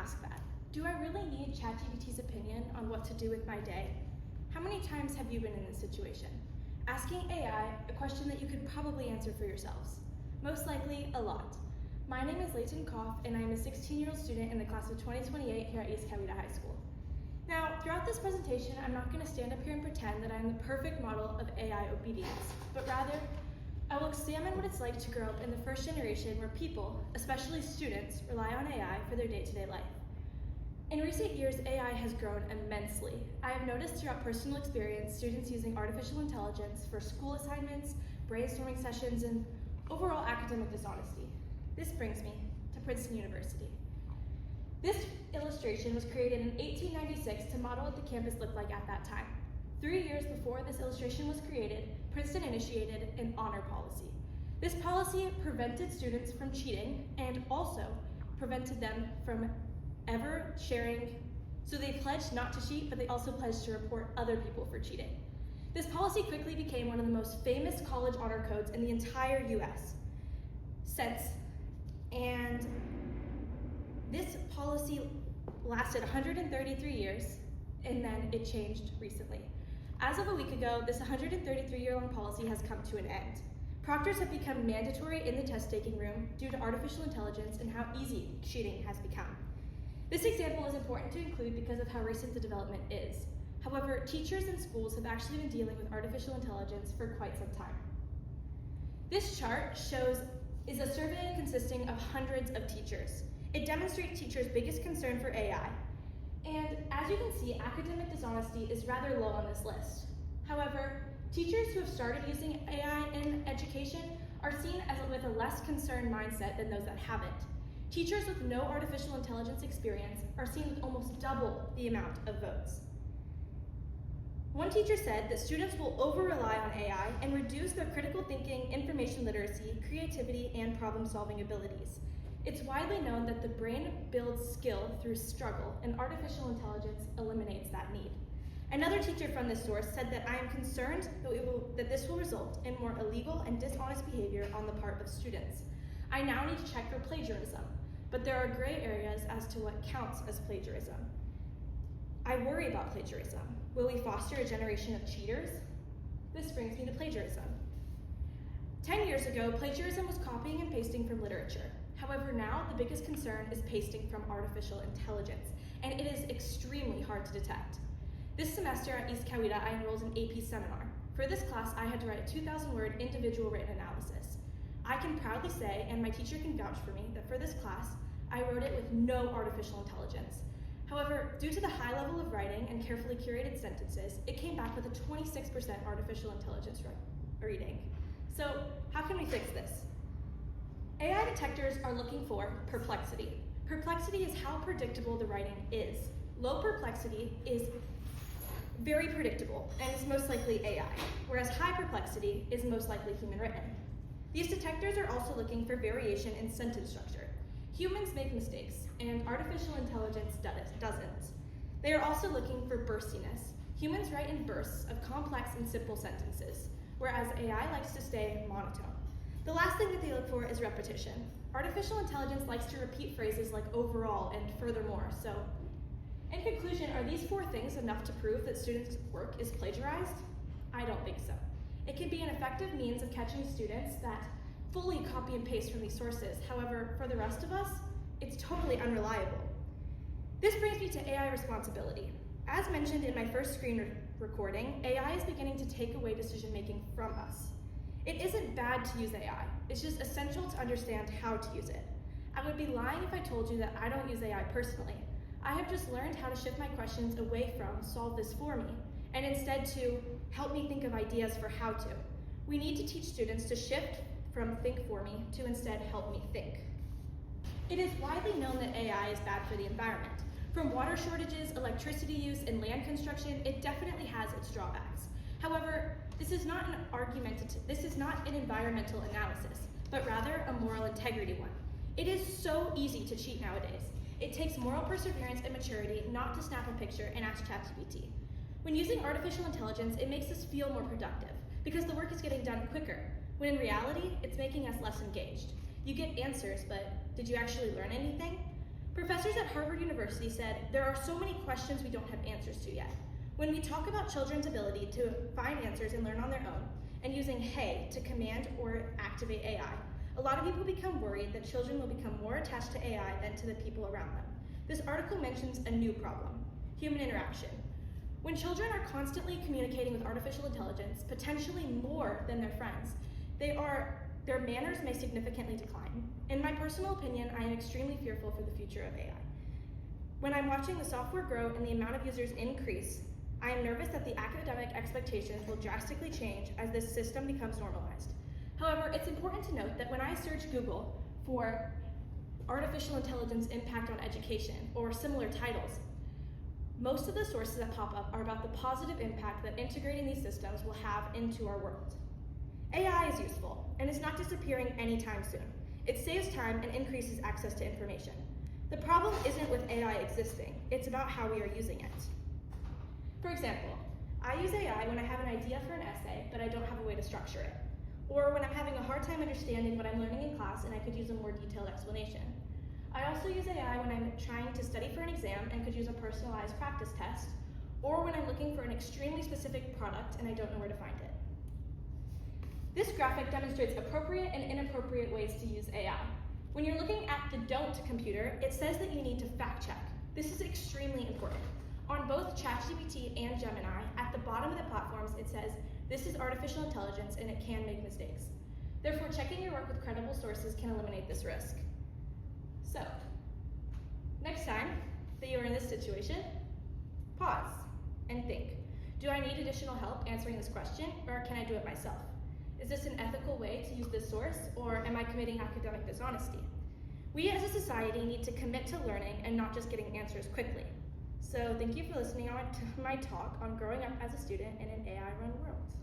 ask that. Do I really need ChatGPT's opinion on what to do with my day? How many times have you been in this situation? Asking AI a question that you could probably answer for yourselves. Most likely, a lot. My name is Leightan Koff, and I am a 16-year-old student in the class of 2028 here at East Coweta High School. Now, throughout this presentation, I'm not going to stand up here and pretend that I'm the perfect model of AI obedience, but rather, I will examine what it's like to grow up in the first generation where people, especially students, rely on AI for their day-to-day life. In recent years, AI has grown immensely. I have noticed throughout personal experience students using artificial intelligence for school assignments, brainstorming sessions, and overall academic dishonesty. This brings me to Princeton University. This illustration was created in 1896 to model what the campus looked like at that time. 3 years before this illustration was created, Princeton initiated an honor policy. This policy prevented students from cheating and also prevented them from ever sharing. So they pledged not to cheat, but they also pledged to report other people for cheating. This policy quickly became one of the most famous college honor codes in the entire US since, and this policy lasted 133 years, and then it changed recently. As of a week ago, this 133-year-long policy has come to an end. Proctors have become mandatory in the test-taking room due to artificial intelligence and how easy cheating has become. This example is important to include because of how recent the development is. However, teachers and schools have actually been dealing with artificial intelligence for quite some time. This chart is a survey consisting of hundreds of teachers. It demonstrates teachers' biggest concern for AI. And as you can see, academic dishonesty is rather low on this list. However, teachers who have started using AI in education are seen with a less concerned mindset than those that haven't. Teachers with no artificial intelligence experience are seen with almost double the amount of votes. One teacher said that students will over-rely on AI and reduce their critical thinking, information literacy, creativity, and problem-solving abilities. It's widely known that the brain builds skill through struggle, and artificial intelligence eliminates that need. Another teacher from this source said that I am concerned that this will result in more illegal and dishonest behavior on the part of students. I now need to check for plagiarism, but there are gray areas as to what counts as plagiarism. I worry about plagiarism. Will we foster a generation of cheaters? This brings me to plagiarism. 10 years ago, plagiarism was copying and pasting from literature. However, now the biggest concern is pasting from artificial intelligence, and it is extremely hard to detect. This semester at East Coweta, I enrolled in AP seminar. For this class, I had to write a 2,000-word individual written analysis. I can proudly say, and my teacher can vouch for me, that for this class, I wrote it with no artificial intelligence. However, due to the high level of writing and carefully curated sentences, it came back with a 26% artificial intelligence reading. So how can we fix this? AI detectors are looking for perplexity. Perplexity is how predictable the writing is. Low perplexity is very predictable and is most likely AI, whereas high perplexity is most likely human written. These detectors are also looking for variation in sentence structure. Humans make mistakes, and artificial intelligence doesn't. They are also looking for burstiness. Humans write in bursts of complex and simple sentences, whereas AI likes to stay monotone. The last thing that they look for is repetition. Artificial intelligence likes to repeat phrases like overall and furthermore. So, in conclusion, are these 4 things enough to prove that students' work is plagiarized? I don't think so. It can be an effective means of catching students that fully copy and paste from these sources. However, for the rest of us, it's totally unreliable. This brings me to AI responsibility. As mentioned in my first screen recording, AI is beginning to take away decision-making from us. It isn't bad to use AI, it's just essential to understand how to use it. I would be lying if I told you that I don't use AI personally. I have just learned how to shift my questions away from solve this for me, and instead to help me think of ideas for how to. We need to teach students to shift from think for me to instead help me think. It is widely known that AI is bad for the environment. From water shortages, electricity use, and land construction, it definitely has its drawbacks. However, this is not an environmental analysis, but rather a moral integrity one. It is so easy to cheat nowadays. It takes moral perseverance and maturity not to snap a picture and ask ChatGPT. When using artificial intelligence, it makes us feel more productive because the work is getting done quicker, when in reality, it's making us less engaged. You get answers, but did you actually learn anything? Professors at Harvard University said, there are so many questions we don't have answers to yet. When we talk about children's ability to find answers and learn on their own, and using hey to command or activate AI, a lot of people become worried that children will become more attached to AI than to the people around them. This article mentions a new problem, human interaction. When children are constantly communicating with artificial intelligence, potentially more than their friends, their manners may significantly decline. In my personal opinion, I am extremely fearful for the future of AI. When I'm watching the software grow and the amount of users increase, I am nervous that the academic expectations will drastically change as this system becomes normalized. However, it's important to note that when I search Google for artificial intelligence impact on education or similar titles, most of the sources that pop up are about the positive impact that integrating these systems will have into our world. AI is useful, and it's not disappearing anytime soon. It saves time and increases access to information. The problem isn't with AI existing, it's about how we are using it. For example, I use AI when I have an idea for an essay, but I don't have a way to structure it. Or when I'm having a hard time understanding what I'm learning in class and I could use a more detailed explanation. I also use AI when I'm trying to study for an exam and could use a personalized practice test, or when I'm looking for an extremely specific product and I don't know where to find it. This graphic demonstrates appropriate and inappropriate ways to use AI. When you're looking at the don't computer, it says that you need to fact check. This is extremely important. On both ChatGPT and Gemini, at the bottom of the platforms, it says, this is artificial intelligence and it can make mistakes. Therefore, checking your work with credible sources can eliminate this risk. So, next time that you are in this situation, pause and think. Do I need additional help answering this question, or can I do it myself? Is this an ethical way to use this source, or am I committing academic dishonesty? We as a society need to commit to learning and not just getting answers quickly. So thank you for listening to my talk on growing up as a student in an AI-run world.